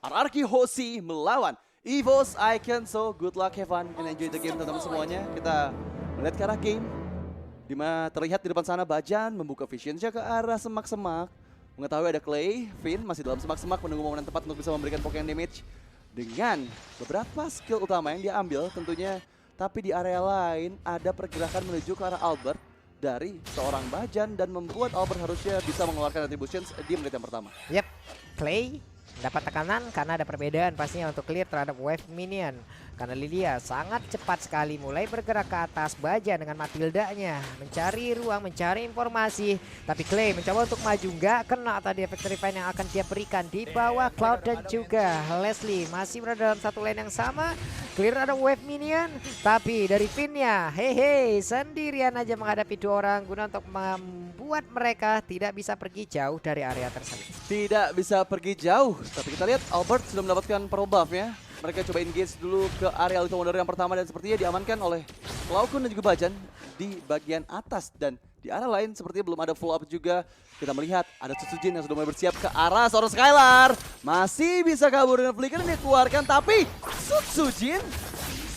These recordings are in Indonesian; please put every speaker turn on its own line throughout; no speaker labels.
RRQ Hoshi melawan EVOS Icon. So good luck, have fun, and enjoy the game teman-teman semuanya. Kita melihat ke arah game, dimana terlihat di depan sana Bajan membuka vision-nya ke arah semak-semak. Mengetahui ada Clay, Finn masih dalam semak-semak menunggu momen tepat untuk bisa memberikan Pokemon damage. Dengan beberapa skill utama yang dia ambil tentunya. Tapi di area lain ada pergerakan menuju ke arah Albert dari seorang Bajan dan membuat Albert harusnya bisa mengeluarkan Retributions di menit yang pertama.
Yep, Clay dapat tekanan karena ada perbedaan pastinya untuk clear terhadap wave minion. Karena Lilia sangat cepat sekali mulai bergerak ke atas, Bajan dengan Matildanya mencari ruang, mencari informasi. Tapi Clay mencoba untuk maju, nggak kena tadi efek refine yang akan dia berikan di bawah. Cloud dan juga Leslie masih berada dalam satu lane yang sama. Clear ada wave minion, tapi dari Finn-nya, hehe, sendirian aja menghadapi dua orang guna untuk membuat mereka tidak bisa pergi jauh dari area tersebut.
Tidak bisa pergi jauh, tapi kita lihat Albert sudah mendapatkan pearl buff ya. Mereka coba engage dulu ke area Little Wonder yang pertama dan sepertinya diamankan oleh Klaukun dan juga Bajan di bagian atas. Dan di arah lain sepertinya belum ada follow up juga. Kita melihat ada Tsujin yang sudah mulai bersiap ke arah seorang Skylar. Masih bisa kabur dengan flicker yang dikeluarkan, tapi Tsujin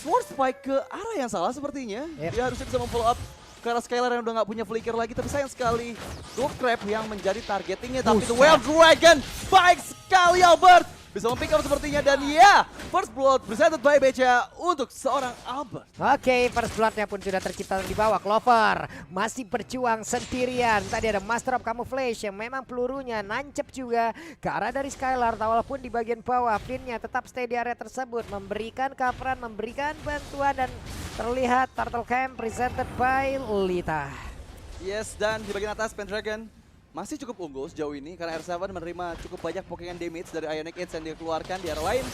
Sword Spike ke arah yang salah sepertinya. Dia harusnya bisa memfollow up ke arah Skylar yang udah nggak punya flicker lagi, tapi sayang sekali Gold Crab yang menjadi targetingnya. Tapi The Well Dragon, baik sekali Albert bisa mempick up sepertinya, dan ya, first blood presented by Beca untuk seorang Albert.
Oke, first bloodnya pun sudah tercipta di bawah. Clover masih berjuang sendirian. Tadi ada Master of Camouflage yang memang pelurunya nancep juga ke arah dari Skylar. Walaupun di bagian bawah, Finn-nya tetap stay di area tersebut, memberikan coveran, memberikan bantuan, dan terlihat Turtle Camp presented by Lita.
Yes, dan di bagian atas Pendragon masih cukup unggul sejauh ini karena R7 menerima cukup banyak Pokemon damage dari Ionic Edge yang dia keluarkan. Di arah lain,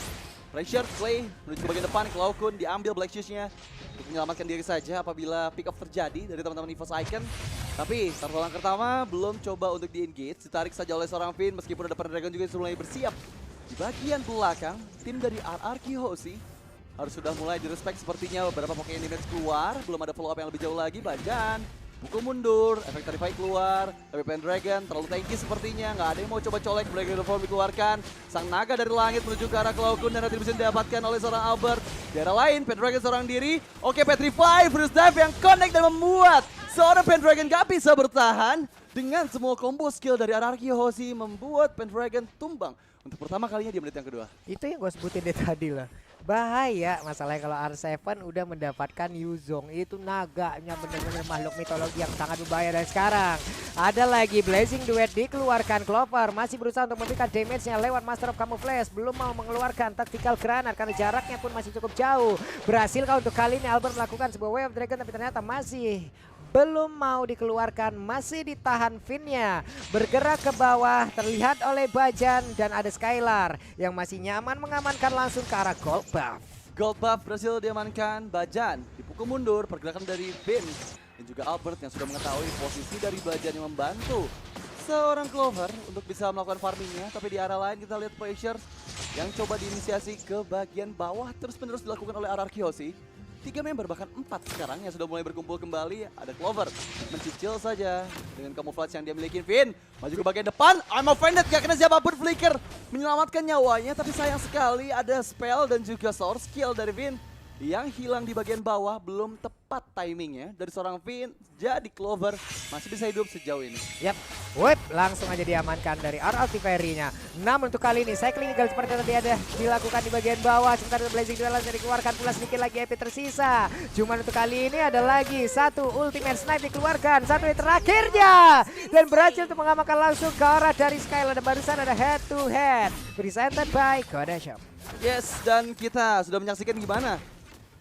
Pressure Clay menuju ke bagian depan, Klaukun diambil Black Shoes-nya untuk menyelamatkan diri saja apabila pick up terjadi dari teman-teman EVOS Icon. Tapi Turtle yang pertama belum coba untuk di-engage, ditarik saja oleh seorang Finn meskipun ada Pendragon juga yang sudah mulai bersiap. Di bagian belakang, tim dari RRQ Hoshi harus sudah mulai direspek sepertinya. Beberapa Pokemon damage keluar, belum ada follow up yang lebih jauh lagi. Bajan pukul mundur, efek Terrify keluar, tapi Pendragon terlalu tanky sepertinya, nggak ada yang mau coba colek. Dragon Reform dikeluarkan, sang naga dari langit menuju ke arah Klaukun dan Retribution didapatkan oleh seorang Albert. Di arah lain, Pendragon seorang diri, oke Petrify, First Dive yang connect dan membuat seorang Pendragon nggak bisa bertahan. Dengan semua combo skill dari RRQ Hoshi membuat Pendragon tumbang untuk pertama kalinya di menit yang kedua.
Itu yang gue sebutin dari tadi lah. Bahaya masalahnya kalau R7 udah mendapatkan Yuzong. Itu naganya benar-benar makhluk mitologi yang sangat berbahaya. Dan sekarang ada lagi Blazing Duet dikeluarkan. Clover masih berusaha untuk memberikan damage-nya lewat Master of Camouflage. Belum mau mengeluarkan Tactical Granate karena jaraknya pun masih cukup jauh. Berhasilkah untuk kali ini Albert melakukan sebuah Wave Dragon, tapi ternyata masih belum mau dikeluarkan, masih ditahan Finn-nya. Bergerak ke bawah, terlihat oleh Bajan dan ada Skylar yang masih nyaman mengamankan langsung ke arah Gold Buff.
Gold Buff berhasil diamankan, Bajan dipukul mundur, pergerakan dari Finn dan juga Albert yang sudah mengetahui posisi dari Bajan yang membantu seorang Clover untuk bisa melakukan farmingnya. Tapi di arah lain kita lihat pressure yang coba diinisiasi ke bagian bawah terus-menerus dilakukan oleh RRQ Hoshi. 3 member bahkan 4 sekarang yang sudah mulai berkumpul kembali. Ada Clover mencicil saja dengan camouflage yang dia miliki. Finn maju ke bagian depan, I'm offended, gak kena siapapun. Flicker menyelamatkan nyawanya, tapi sayang sekali ada spell dan juga source skill dari Finn yang hilang di bagian bawah. Belum tepat timingnya dari seorang Finn, jadi Clover masih bisa hidup sejauh ini.
Yap, whip langsung aja diamankan dari RLT Ferry-nya. Namun untuk kali ini cycling eagle seperti tadi ada dilakukan di bagian bawah. Sementara Blazing Duel langsung dikeluarkan, pula sedikit lagi EP tersisa. Cuman untuk kali ini ada lagi satu ultimate snipe dikeluarkan, satu yang terakhirnya, dan berhasil untuk mengamankan langsung ke arah dari Skylar. Dan barusan ada head to head presented by Kodashop.
Yes, dan kita sudah menyaksikan gimana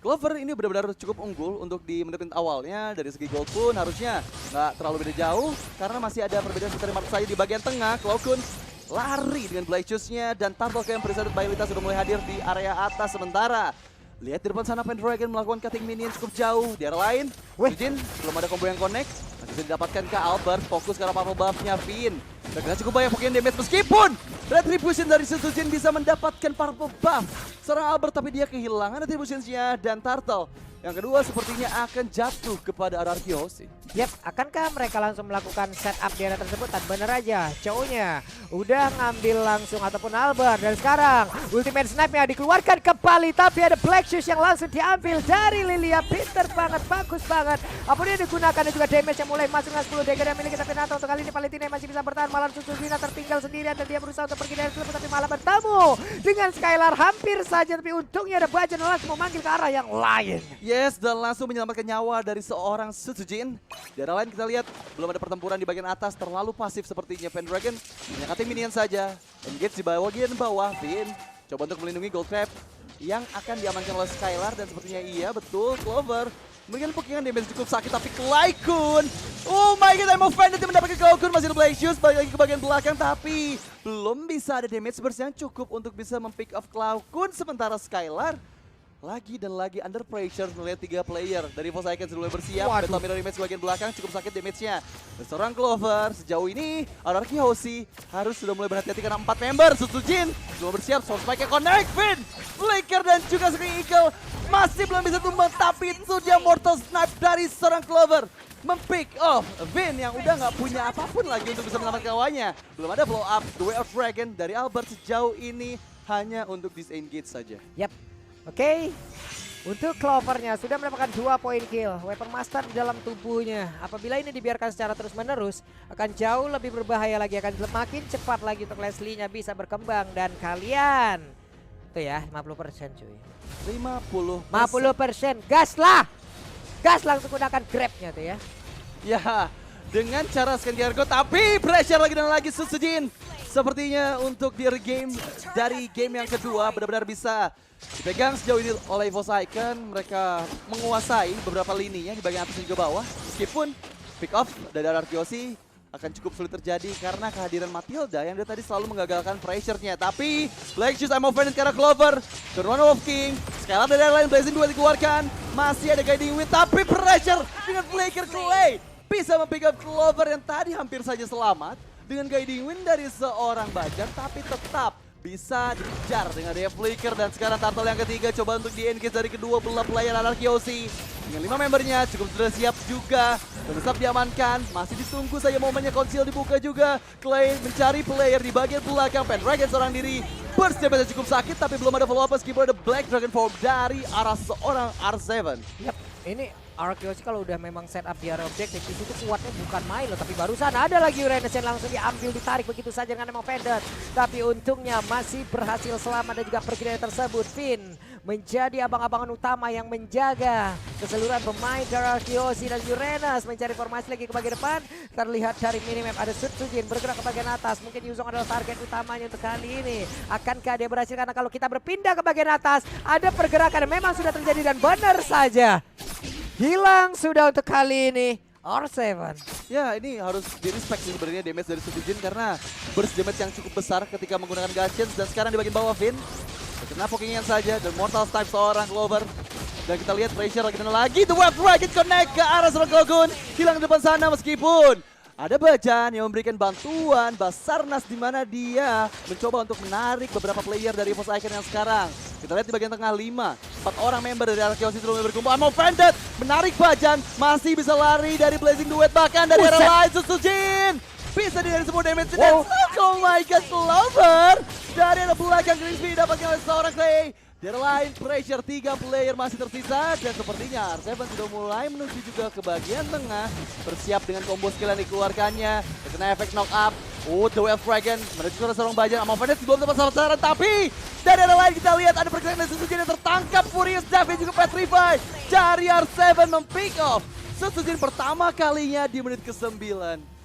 Clover ini benar-benar cukup unggul untuk di menit awalnya. Dari segi gold pun harusnya nggak terlalu beda jauh karena masih ada perbedaan sekitar 5 saja di bagian tengah. Klaukun lari dengan Black Shoes-nya dan Turtle Camp presented by Lita sudah mulai hadir di area atas. Sementara lihat di depan sana Pendragon melakukan cutting minion cukup jauh. Di arah lain, Tsujin belum ada combo yang connect. Masih bisa didapatkan ke Albert, fokus ke arah purple buff-nya Finn. Terkena cukup banyak Pokemon damage meskipun Retribution dari Tsujin bisa mendapatkan purple buff seorang Albert, tapi dia kehilangan Retribution-nya dan Turtle Yang kedua sepertinya akan jatuh kepada Ararkiosi.
Yap, akankah mereka langsung melakukan setup di area tersebut? Dan bener aja, cowoknya udah ngambil langsung ataupun Albert. Dan sekarang ultimate snipe-nya dikeluarkan kembali, tapi ada Black Shoes yang langsung diambil dari Lilia. Pinter banget, bagus banget. Apa dia digunakan dan juga damage yang mulai masuk dengan 10 dagger yang miliki, tapi Nato untuk kali ini Valentina masih bisa bertahan. Malah Susuzina tertinggal sendirian dan dia berusaha untuk pergi dari situ, tapi malah bertemu dengan Skylar hampir saja, tapi untungnya ada Bajan langsung memanggil ke arah yang lain.
Yes, dan langsung menyelamatkan nyawa dari seorang Sutsujin. Di arah lain kita lihat belum ada pertempuran di bagian atas, terlalu pasif sepertinya Pendragon. Menyekati minion saja. Engage di bagian bawah, Vin coba untuk melindungi Gold Crab yang akan diamankan oleh Skylar, dan sepertinya iya betul Clover memberikan pokingan damage cukup sakit, tapi Klaikun, oh my god, I'm offended yang mendapatkan Klaikun. Masih ada Black Shoes balik lagi ke bagian belakang, tapi belum bisa ada damage burst yang cukup untuk bisa mempick off Klaikun. Sementara Skylar lagi dan lagi under pressure melihat 3 player dari Forsaken sudah mulai bersiap. Battle Mirror Image bagian belakang cukup sakit damage-nya. Dan seorang Clover sejauh ini Ararkiosi harus sudah mulai berhati-hati karena 4 member. Sutsujin belum bersiap, Soul Spike-nya connect, Vin, Flicker dan juga Scream Eagle masih belum bisa tumbang, tapi sudah Mortal Snipe dari seorang Clover mempick off Vin yang udah nggak punya apapun lagi untuk bisa menyelamatkan kawannya. Belum ada blow up, The Way of Dragon dari Albert sejauh ini hanya untuk disengage saja.
Yap. Oke, untuk Clovernya sudah mendapatkan 2 poin kill. Weapon Master di dalam tubuhnya. Apabila ini dibiarkan secara terus menerus, akan jauh lebih berbahaya lagi. Akan semakin cepat lagi untuk Leslie-nya bisa berkembang. Dan kalian, tuh ya 50% cuy. 50%, gas lah! Gas langsung gunakan grab-nya tuh ya.
Ya, dengan cara scan QR code, tapi pressure lagi dan lagi Sutsujin. Sepertinya untuk di game dari game yang kedua benar-benar bisa dipegang sejauh ini oleh Forsaken. Mereka menguasai beberapa lininya di bagian atas dan juga bawah. Meskipun pick off dari Ararkiosi akan cukup sulit terjadi karena kehadiran Matilda yang dia tadi selalu menggagalkan pressure-nya. Tapi Black Shoes I'm offended karena Clover. Turn one of King. Skylar dari lain Blazing 2 dikeluarkan. Masih ada Guiding Wind tapi pressure dengan Flicker Clay bisa mempick up Clover yang tadi hampir saja selamat. Dengan Guiding Wind dari seorang Bajan, tapi tetap bisa dikejar dengan dia Flicker. Dan sekarang turtle yang ketiga coba untuk di-engage dari kedua belah player Ararkiosi. Dengan 5 membernya cukup sudah siap juga dan tetap diamankan. Masih ditunggu saja momennya, konsil dibuka juga. Clay mencari player di bagian belakang. Pendragon seorang diri. Burst damage cukup sakit tapi belum ada follow up meskipun ada Black Dragon Form dari arah seorang R7.
Yap, ini Ararkiosi kalau udah memang setup di area objektif itu kuatnya bukan main loh, tapi barusan ada lagi Uranus yang langsung diambil, ditarik begitu saja dengan Nemo Pendant. Tapi untungnya masih berhasil selamat dan juga pergi dari tersebut. Finn menjadi abang-abangan utama yang menjaga keseluruhan pemain Ararkiosi, dan Uranus mencari formasi lagi ke bagian depan. Terlihat dari minimap ada Sutsujin bergerak ke bagian atas. Mungkin Yuzong adalah target utamanya untuk kali ini. Akankah dia berhasil? Karena kalau kita berpindah ke bagian atas ada pergerakan yang memang sudah terjadi, dan benar saja hilang sudah untuk kali ini R7.
Ya, ini harus di-respect sebenarnya damage dari Sutsujin karena burst damage yang cukup besar ketika menggunakan Guardians. Dan sekarang di bagian bawah Vin kena pokingan saja dan Mortal Snipe seorang Clover. Dan kita lihat pressure lagi dan lagi, The Web Rocket connect ke arah seorang Clogun. Hilang di depan sana meskipun ada Bajan yang memberikan bantuan Basarnas di mana dia mencoba untuk menarik beberapa player dari Forsaken yang sekarang. Kita lihat di bagian tengah 4 orang member dari Ararkiosi sudah berkumpul. I'm offended, menarik Bajan, masih bisa lari dari Blazing Duet, bahkan dari arah lain Sutsujin bisa dihindari semua damage. Dan oh my god, Clover dari arah belakang Crispy dapatkan oleh seorang Clay. Di arah lain pressure 3 player masih tersisa dan sepertinya R7 sudah mulai menuju juga ke bagian tengah, bersiap dengan combo skill yang dikeluarkannya. Kena efek knock up. Oh, The Wave Dragon menuju ke seorang Bajan. Amofanet belum dapat sasaran, tapi dari arah lain kita lihat ada pergerakan dari Sutsujin yang tertangkap. Furious David juga Petrify dari R7 mempick off Sutsujin pertama kalinya di menit ke-9.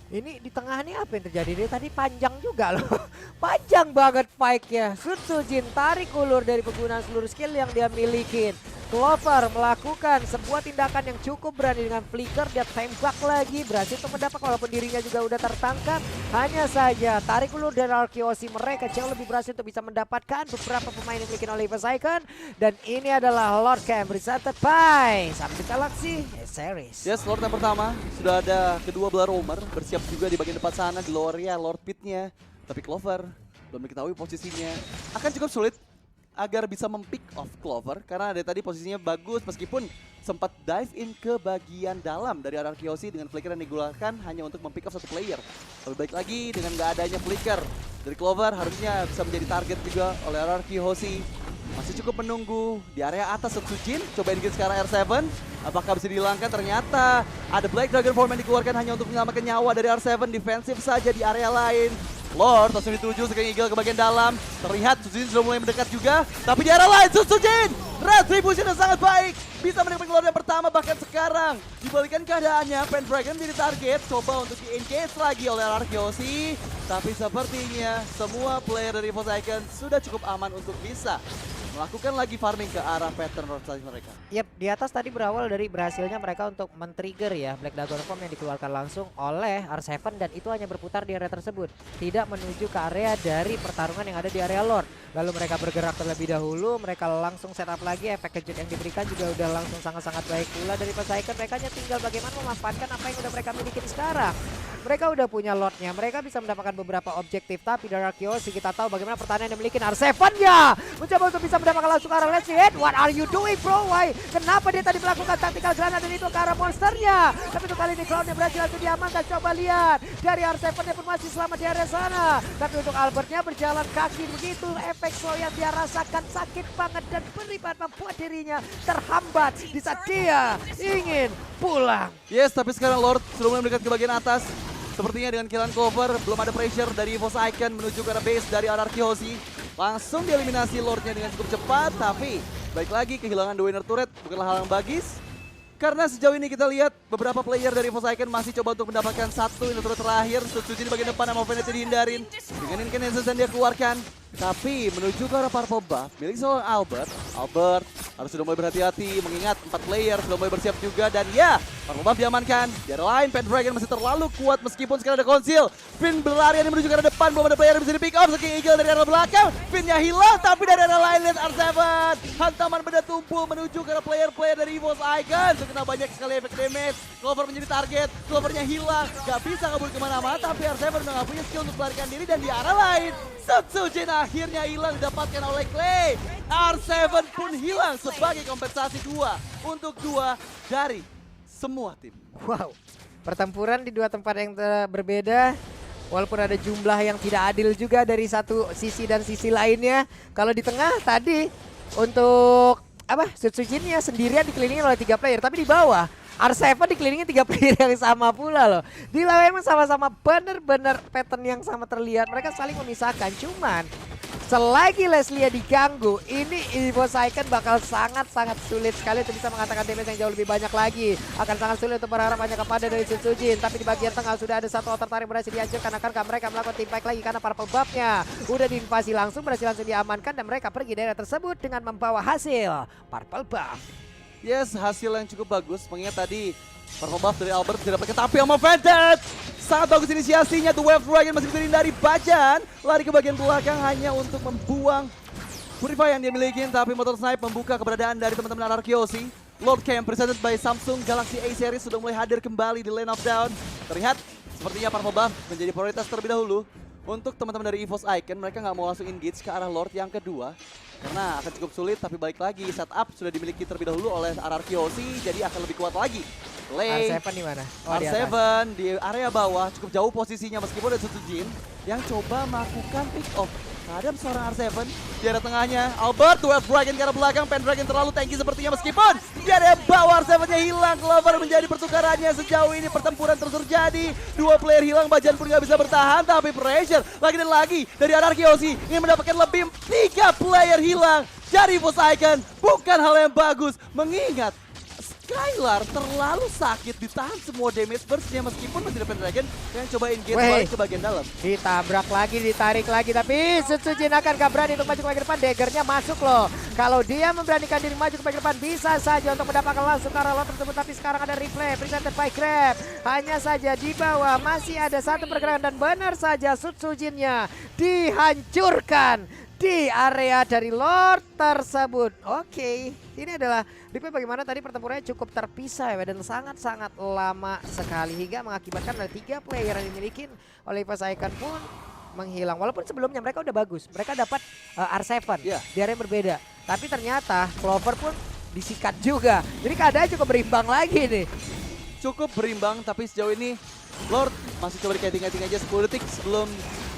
Ini di tengah ini apa yang terjadi? Dia tadi panjang juga loh. Panjang banget fight-nya. Sutsujin tarik ulur dari penggunaan seluruh skill yang dia miliki. Clover melakukan sebuah tindakan yang cukup berani dengan Flicker. Dia tembak lagi, berhasil untuk mendapat walaupun dirinya juga udah tertangkap. Hanya saja tarik ulur dari Ararkiosi, mereka jauh lebih berhasil untuk bisa mendapatkan beberapa pemain yang dimiliki oleh Forsaken. Dan ini adalah Lord Camp presented by Samsung Galaxy Series.
Yes, Lord yang pertama sudah ada kedua belah roamer bersiap juga di bagian depan sana di lowernya Lord Pit-nya. Tapi Clover belum diketahui posisinya, akan cukup sulit agar bisa mempick off Clover karena dari tadi posisinya bagus meskipun sempat dive in ke bagian dalam dari Anarchy Hoshi dengan flicker yang digunakan hanya untuk mempick off satu player. Lebih baik lagi dengan nggak adanya flicker dari Clover harusnya bisa menjadi target juga oleh Anarchy Hoshi. Masih cukup menunggu di area atas Setsujin, coba engage sekarang R7. Apakah bisa dihilangkan? Ternyata ada Black Dragon Form yang dikeluarkan hanya untuk menyelamatkan nyawa dari R7. Defensif saja di area lain. Lord langsung dituju sekarang Eagle ke bagian dalam. Terlihat Setsujin sudah mulai mendekat juga. Tapi di arah lain Setsujin! Retribution yang sangat baik. Bisa menemukan Lord yang pertama bahkan sekarang. Dibalikan keadaannya, Pendragon menjadi target. Coba untuk di-engage lagi oleh Anarchy Hoshi. Tapi sepertinya semua player dari EVOS Icon sudah cukup aman untuk bisa melakukan lagi farming ke arah pattern rotation mereka.
Yap, di atas tadi berawal dari berhasilnya mereka untuk men-trigger ya Black Dragon Form yang dikeluarkan langsung oleh R7 dan itu hanya berputar di area tersebut. Tidak menuju ke area dari pertarungan yang ada di area Lord. Lalu mereka bergerak terlebih dahulu, mereka langsung setup lagi, efek kejut yang diberikan juga udah langsung sangat-sangat baik pula dari EVOS Icon. Mereka hanya tinggal bagaimana memanfaatkan apa yang udah mereka miliki sekarang. Mereka udah punya Lordnya, mereka bisa mendapatkan beberapa objektif, tapi dari Anarchy Hoshi kita tahu bagaimana pertahanan yang dimiliki R7-nya. Mencoba untuk bisa mendapatkan langsung ke arah let's see it. What are you doing bro? Why? Kenapa dia tadi melakukan tactical granat dan itu ke arah monsternya? Tapi untuk kali ini Cloud-nya berhasil langsung diamankan. Coba lihat, dari R7-nya pun masih selamat di area sana. Tapi untuk Albert-nya berjalan kaki begitu, efek slow yang dia rasakan sakit banget dan beribat membuat dirinya terhambat di saat dia ingin pulang.
Yes, tapi sekarang Lord sudah mulai mendekat ke bagian atas. Sepertinya dengan killan Clover, belum ada pressure dari EVOS Icon menuju ke arah base dari Anarchy Hoshi. Langsung dieliminasi Lordnya dengan cukup cepat, tapi baik lagi kehilangan dua inner turret bukanlah hal yang bagis. Karena sejauh ini kita lihat beberapa player dari EVOS Icon masih coba untuk mendapatkan satu inner turret terakhir. Setsujin di bagian depan sama Vanity dihindarin. Dengan incantations yang dia keluarkan. Tapi menuju ke arah purple buff milik seorang Albert. Albert harus sudah mulai berhati-hati mengingat 4 player sudah mulai bersiap juga. Dan ya, purple buff diamankan. Di arah lain Pendragon masih terlalu kuat meskipun sekarang ada Conceal. Finn berlarian menuju ke arah depan, belum ada player yang bisa di pick off. Saking Eagle dari arah belakang, Finn-nya hilang. Tapi dari arah lain lihat R7. Hantaman benda tumpul menuju ke arah player-player dari EVOS Icon. Kena banyak sekali efek damage. Clover menjadi target, Clovernya hilang. Gak bisa kabur kemana-mana, tapi R7 udah gak punya skill untuk melarikan diri. Dan di arah lain, Setsujin akhirnya hilang didapatkan oleh Clay. R7 pun hilang sebagai kompensasi 2 untuk 2 dari semua tim.
Wow, pertempuran di dua tempat yang berbeda. Walaupun ada jumlah yang tidak adil juga dari satu sisi dan sisi lainnya. Kalau di tengah tadi untuk apa Setsujinnya sendirian dikelilingi oleh 3 player, tapi di bawah R7 dikelilingi 3 player yang sama pula loh. Di lawan emang sama-sama bener-bener pattern yang sama terlihat. Mereka saling memisahkan. Cuman selagi Leslie diganggu, ini EVOS Icon bakal sangat-sangat sulit sekali untuk bisa mengatakan damage yang jauh lebih banyak lagi. Akan sangat sulit untuk berharap hanya kepada dari Setsujin. Tapi di bagian tengah sudah ada satu outer tarik berhasil dihancurkan. Akankah mereka melakukan team fight lagi karena purple buff-nya udah diinvasi langsung, berhasil langsung diamankan. Dan mereka pergi dari tersebut dengan membawa hasil purple buff.
Yes, hasil yang cukup bagus. Mengingat tadi purple buff dari Albert tidak dapat tapi sama Vented. Sangat bagus inisiasinya. The Wave Dragon masih bisa dihindari. Bajan lari ke bagian belakang hanya untuk membuang Purify yang dia miliki. Tapi Motor Snipe membuka keberadaan dari teman-teman Anarchy Hoshi. Lord Camp presented by Samsung Galaxy A series sudah mulai hadir kembali di Lane of Down. Terlihat sepertinya purple buff menjadi prioritas terlebih dahulu. Untuk teman-teman dari EVOS Icon, mereka nggak mau langsung engage ke arah Lord yang kedua. Karena akan cukup sulit, tapi balik lagi setup sudah dimiliki terlebih dahulu oleh Anarchy Hoshi, jadi akan lebih kuat lagi.
R7 di mana? Oh,
R7 di area bawah, cukup jauh posisinya meskipun ada Setsujin yang coba melakukan pick off terhadap seorang R7 di area tengahnya. Albert, Wave Dragon ke arah belakang, Pendragon terlalu tanky sepertinya meskipun di area bawah R7-nya hilang. Clover menjadi pertukarannya sejauh ini pertempuran terus terjadi. 2 player hilang, Bajan pun gak bisa bertahan, tapi pressure lagi dan lagi dari Anarchy Hoshi ingin mendapatkan lebih. 3 player hilang dari EVOS Icon, bukan hal yang bagus mengingat Skylar terlalu sakit ditahan semua damage burst-nya meskipun masih ada Pendragon yang coba engage balik ke bagian dalam.
Ditabrak lagi, ditarik lagi, tapi Setsujin akan gak berani untuk maju ke bagian depan. Daggernya masuk loh. Kalau dia memberanikan diri maju ke bagian depan bisa saja untuk mendapatkan langsung ke arah lot tersebut. Tapi sekarang ada replay presented by Grab. Hanya saja di bawah masih ada satu pergerakan dan benar saja Setsujinnya dihancurkan di area dari Lord tersebut. Oke, ini adalah replay bagaimana tadi pertempurannya cukup terpisah ya, dan sangat-sangat lama sekali hingga mengakibatkan ada 3 player yang dimiliki oleh EVOS Icon pun menghilang. Walaupun sebelumnya mereka udah bagus. Mereka dapat R7
Iya.
di area yang berbeda. Tapi ternyata Clover pun disikat juga. Jadi keadaan cukup berimbang lagi nih.
Cukup berimbang, tapi sejauh ini Lord masih coba dikating-kating aja 10 detik sebelum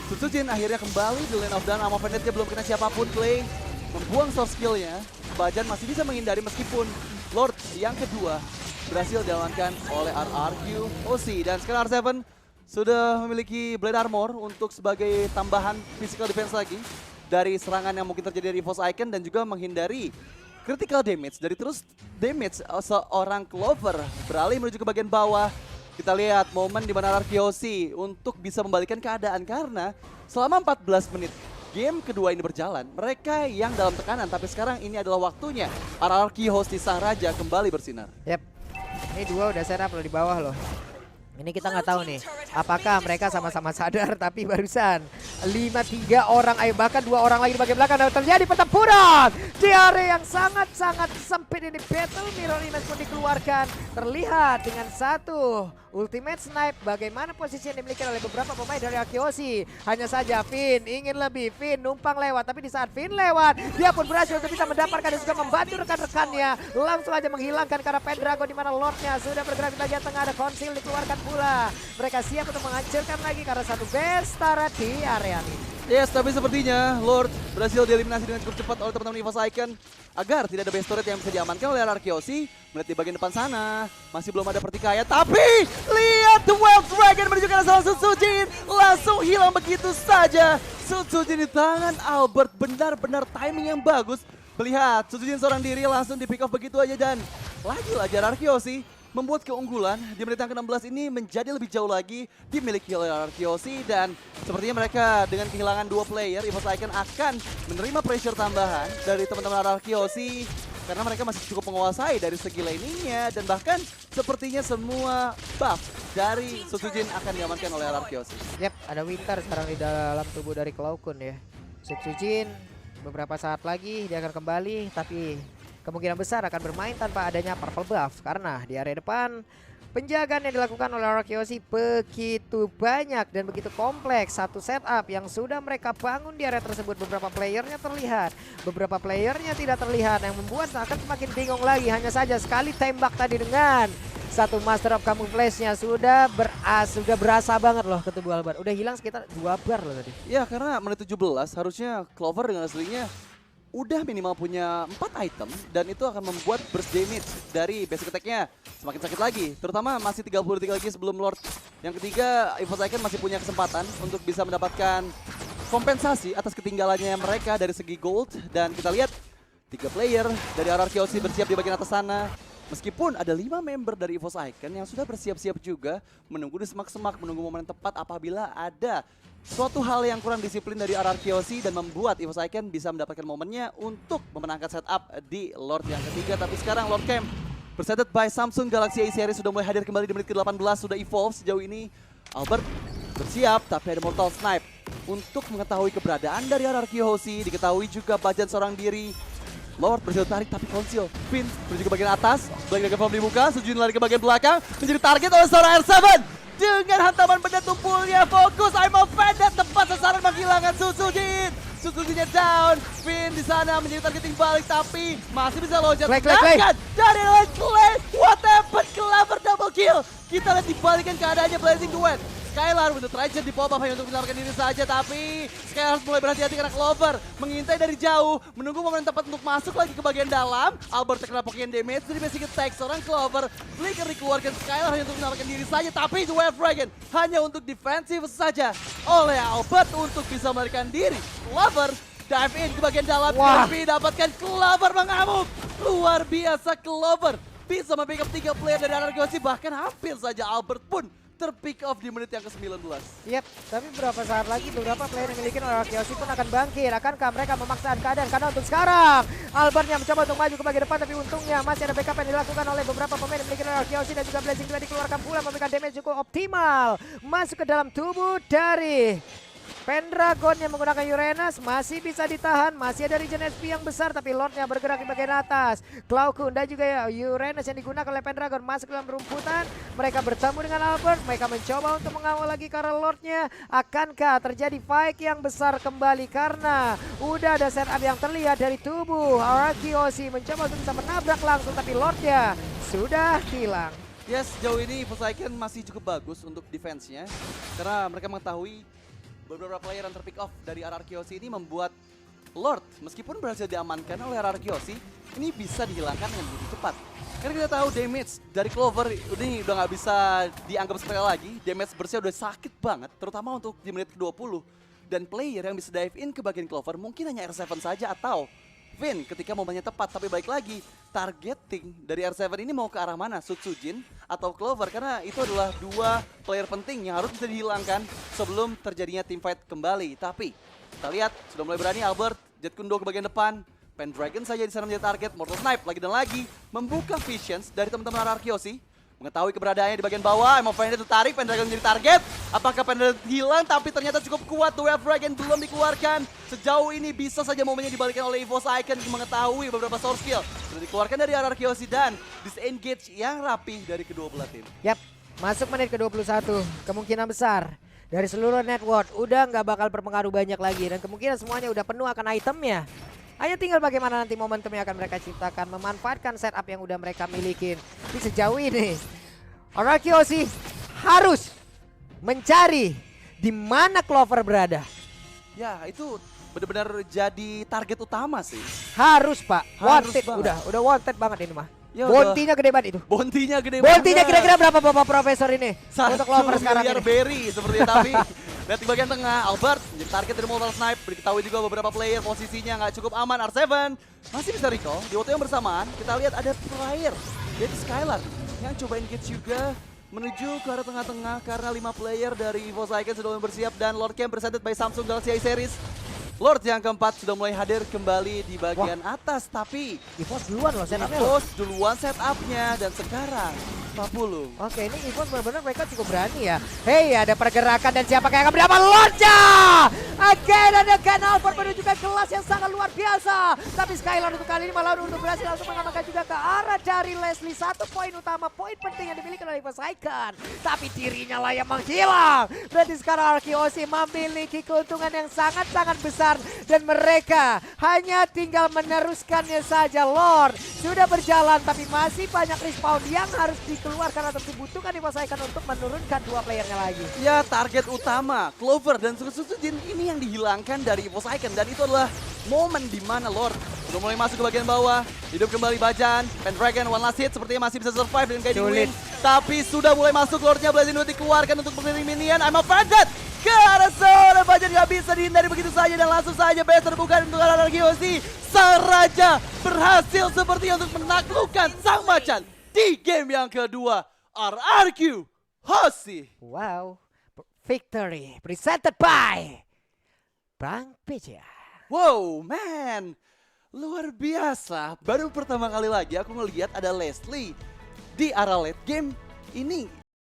Sutsujin akhirnya kembali di lane of dawn. Sama Venetnya belum kena siapapun. Clay membuang soft skillnya. Bajan masih bisa menghindari meskipun Lord yang kedua berhasil diamankan oleh RRQ OC. Dan sekarang R7 sudah memiliki Blade Armor untuk sebagai tambahan physical defense lagi dari serangan yang mungkin terjadi dari EVOS Icon dan juga menghindari critical damage dari terus damage seorang Clover. Beralih menuju ke bagian bawah. Kita lihat momen di mana RRQ OC untuk bisa membalikan keadaan karena selama 14 menit game kedua ini berjalan, mereka yang dalam tekanan, tapi sekarang ini adalah waktunya RRQ host di Sang Raja kembali bersinar.
Yap, ini dua udah setup loh di bawah loh. Ini kita nggak tahu nih, apakah mereka sama-sama sadar, tapi barusan 5-3 orang, bahkan 2 orang lagi di bagian belakang dan terjadi pertempuran di area yang sangat-sangat sempit ini. Battle Mirror Image pun dikeluarkan, terlihat dengan satu ultimate snipe. Bagaimana posisi yang dimiliki oleh beberapa pemain dari Akiosi. Hanya saja Finn ingin lebih, Finn numpang lewat, tapi di saat Finn lewat, dia pun berhasil untuk bisa mendapatkan dan juga membantu rekan-rekannya. Langsung aja menghilangkan karena Pendragon di mana Lordnya sudah bergerak di bagian tengah, ada konsil dikeluarkan pula. Mereka siap untuk menghancurkan lagi karena satu Bestara di area ini.
Yes, tapi sepertinya Lord berhasil dieliminasi dengan cukup cepat oleh teman-teman EVOS Icon agar tidak ada base turret yang bisa diamankan oleh RRQ OC. Melihat di bagian depan sana, masih belum ada pertikaian, tapi lihat The Wild Dragon menunjukkan asal Sutsujin langsung hilang begitu saja. Sutsujin di tangan Albert, benar-benar timing yang bagus. Lihat, Sutsujin seorang diri langsung di pick off begitu aja dan lagi-lagi RRQ OC membuat keunggulan di menit yang ke-16 ini menjadi lebih jauh lagi dimiliki oleh RRQ OC. Dan sepertinya mereka dengan kehilangan 2 player, EVOS Icon akan menerima pressure tambahan dari teman-teman RRQ OC karena mereka masih cukup menguasai dari segi laningnya dan bahkan sepertinya semua buff dari Sutsujin akan diamankan oleh RRQ OC.
Yap, ada Winter sekarang di dalam tubuh dari Cloud9 ya. Sutsujin beberapa saat lagi dia akan kembali, tapi kemungkinan besar akan bermain tanpa adanya purple buff karena di area depan penjagaan yang dilakukan oleh RRQ begitu banyak dan begitu kompleks. Satu setup yang sudah mereka bangun di area tersebut, beberapa playernya terlihat, beberapa playernya tidak terlihat, yang membuat akan semakin bingung lagi. Hanya saja sekali tembak tadi dengan satu Master of Camouflage-nya sudah berasa banget loh ke tubuh Albert. Udah hilang sekitar 2 bar loh tadi.
Ya, karena menit 17 harusnya Clover dengan aslinya udah minimal punya 4 item dan itu akan membuat burst damage dari basic attack-nya semakin sakit lagi. Terutama masih 30 detik lagi sebelum Lord yang ketiga. EVOS Icon masih punya kesempatan untuk bisa mendapatkan kompensasi atas ketinggalannya mereka dari segi gold. Dan kita lihat 3 player dari RRQ OC bersiap di bagian atas sana. Meskipun ada 5 member dari EVOS Icon yang sudah bersiap-siap juga menunggu di semak-semak, menunggu momen yang tepat apabila ada suatu hal yang kurang disiplin dari RRQ OC dan membuat EVOS Icon bisa mendapatkan momennya untuk memenangkan setup di Lord yang ketiga. Tapi sekarang Lord Camp presented by Samsung Galaxy A series sudah mulai hadir kembali di menit ke-18, sudah evolve sejauh ini. Albert bersiap, tapi ada Mortal Snipe untuk mengetahui keberadaan dari RRQ OC. Diketahui juga Bajan seorang diri. Lord berhasil tarik tapi konsil. Finn menuju ke bagian atas, bagian form dibuka, Sutsujin lari ke bagian belakang, menjadi target oleh seorang R7. Dengan hantaman benda tumpulnya, fokus I'm offended, tepat sasaran menghilangkan Sutsujin. Sutsujinnya down, Finn di sana menjadi targeting balik tapi masih bisa loncat.
Clay.
Dari Lane Clay, what happened? Clover double kill. Kita lihat dibalikan keadaannya Blazing Duet. Skylar with the Trajan di pop up hanya untuk menyelamatkan diri saja, tapi Skylar harus mulai berhati-hati karena Clover mengintai dari jauh, menunggu momen tepat untuk masuk lagi ke bagian dalam. Albert terkena pokian damage dari basic attack seorang Clover. Flicker dikeluarkan, Skylar hanya untuk menyelamatkan diri saja, tapi The Wave Dragon hanya untuk defensif saja oleh Albert untuk bisa melarikan diri. Clover dive in ke bagian dalam, tapi dapatkan Clover mengamuk. Luar biasa Clover bisa membackup 3 player dari RRQ, bahkan hampir saja Albert pun terpick off di menit yang ke-19.
Yap, tapi beberapa saat lagi beberapa player yang dimiliki oleh RRQ pun akan bangkit. Akankah mereka memaksakan keadaan? Karena untuk sekarang Albertnya mencoba untuk maju ke bagian depan, tapi untungnya masih ada backup yang dilakukan oleh beberapa pemain yang dimiliki oleh RRQ dan juga Blazing juga dikeluarkan pula, memberikan damage cukup optimal masuk ke dalam tubuh dari Pendragon yang menggunakan Uranus masih bisa ditahan, masih ada regen SP yang besar tapi Lordnya bergerak di bagian atas. Cloud dan juga ya Uranus yang digunakan oleh Pendragon masuk dalam rumputan. Mereka bertemu dengan Albert, mereka mencoba untuk mengawal lagi karena Lordnya. Akankah terjadi fight yang besar kembali karena udah ada setup yang terlihat dari tubuh Arkeosi mencoba untuk bisa menabrak langsung tapi Lordnya sudah hilang.
Yes, sejauh ini Forsaken masih cukup bagus untuk defense-nya. Karena mereka mengetahui beberapa player yang terpick off dari Arkeosi ini membuat Lord, meskipun berhasil diamankan oleh Arkeosi, ini bisa dihilangkan dengan begitu cepat. Karena kita tahu damage dari Clover ini udah nggak bisa dianggap sepele lagi. Damage bersnya udah sakit banget, terutama untuk di menit ke-20. Dan player yang bisa dive in ke bagian Clover mungkin hanya R7 saja atau Vin ketika momennya tepat. Tapi baik lagi, targeting dari R7 ini mau ke arah mana? Sutsujin atau Clover? Karena itu adalah dua player penting yang harus bisa dihilangkan sebelum terjadinya teamfight kembali. Tapi kita lihat sudah mulai berani Albert, Jet Kundo ke bagian depan. Pendragon saja di sana menjadi target. Mortal Snipe lagi dan lagi membuka visions dari teman-teman Arkeosi. Mengetahui keberadaannya di bagian bawah, Emma Friendly tertarik, Pendragon menjadi target. Apakah Pendragon hilang? Tapi ternyata cukup kuat. The Wave Dragon belum dikeluarkan. Sejauh ini bisa saja momennya dibalikan oleh EVOS Icon mengetahui beberapa source skill. Sudah dikeluarkan dari Arkeosi dan disengage yang rapi dari kedua belah tim.
Yap, masuk menit ke-21. Kemungkinan besar dari seluruh network udah nggak bakal berpengaruh banyak lagi. Dan kemungkinan semuanya udah penuh akan itemnya. Hanya tinggal bagaimana nanti momentum yang akan mereka ciptakan, memanfaatkan setup yang udah mereka miliki. Di sejauh ini, Arkeosi harus mencari di mana Clover berada.
Ya, itu benar-benar jadi target utama sih.
Harus Pak,
Harus
wanted,
banget.
udah wanted banget ini mah.
Ya
Bontinya gede banget itu.
Bontinya gede
Bontinya
banget.
kira-kira berapa Bapak Profesor ini?
1
untuk Clover sekarang
miliar
ini?
berry sepertinya. Tapi lihat di bagian tengah, Albert menjadi target dari Mortal Snipe. Diketahui juga beberapa player posisinya nggak cukup aman. R7 masih bisa recall. Di waktu yang bersamaan kita lihat ada player yaitu Skylar yang coba engage juga menuju ke arah tengah-tengah karena 5 player dari EVOS Icon sudah mulai bersiap dan Lord Camp presented by Samsung Galaxy A Series. Lord yang keempat sudah mulai hadir kembali di bagian atas, tapi
EVOS duluan loh setupnya loh.
EVOS duluan setupnya dan sekarang 40.
Oke, ini EVOS benar-benar mereka cukup berani ya. Hei, ada pergerakan dan siapa yang akan berdapat Lordnya? Again ada Ken Albert menunjukkan kelas yang sangat luar biasa. Tapi Skylar untuk kali ini malah untuk berhasil langsung mengamankan juga ke arah dari Leslie. 1 poin utama, poin penting yang dimiliki oleh EVOS Icon. Tapi dirinya lah yang menghilang. Berarti sekarang Arkeosi memiliki keuntungan yang sangat-sangat besar. Dan mereka hanya tinggal meneruskannya saja. Lord sudah berjalan tapi masih banyak respawn yang harus dikeluarkan atau dibutuhkan EVOS Icon untuk menurunkan 2 playernya lagi.
Ya, target utama Clover dan Sutsujin ini yang dihilangkan dari EVOS Icon dan itu adalah momen di mana Lord sudah mulai masuk ke bagian bawah. Hidup kembali Bajan, Pendragon one last hit sepertinya masih bisa survive dengan Guiding Wind. Tapi sudah mulai masuk Lordnya, Blazing Duet dikeluarkan untuk mengelilingi minion. I'm offended ke arah seorang Bajan nggak bisa dihindari begitu saja dan langsung saja base terbuka untuk arah Arkeosi. Saraja berhasil sepertinya untuk menaklukkan sang macan di game yang kedua. RRQ Hosi.
Wow, victory presented by Bang Peja.
Wow, man. Luar biasa. Baru pertama kali lagi aku ngelihat ada Leslie di arah late game ini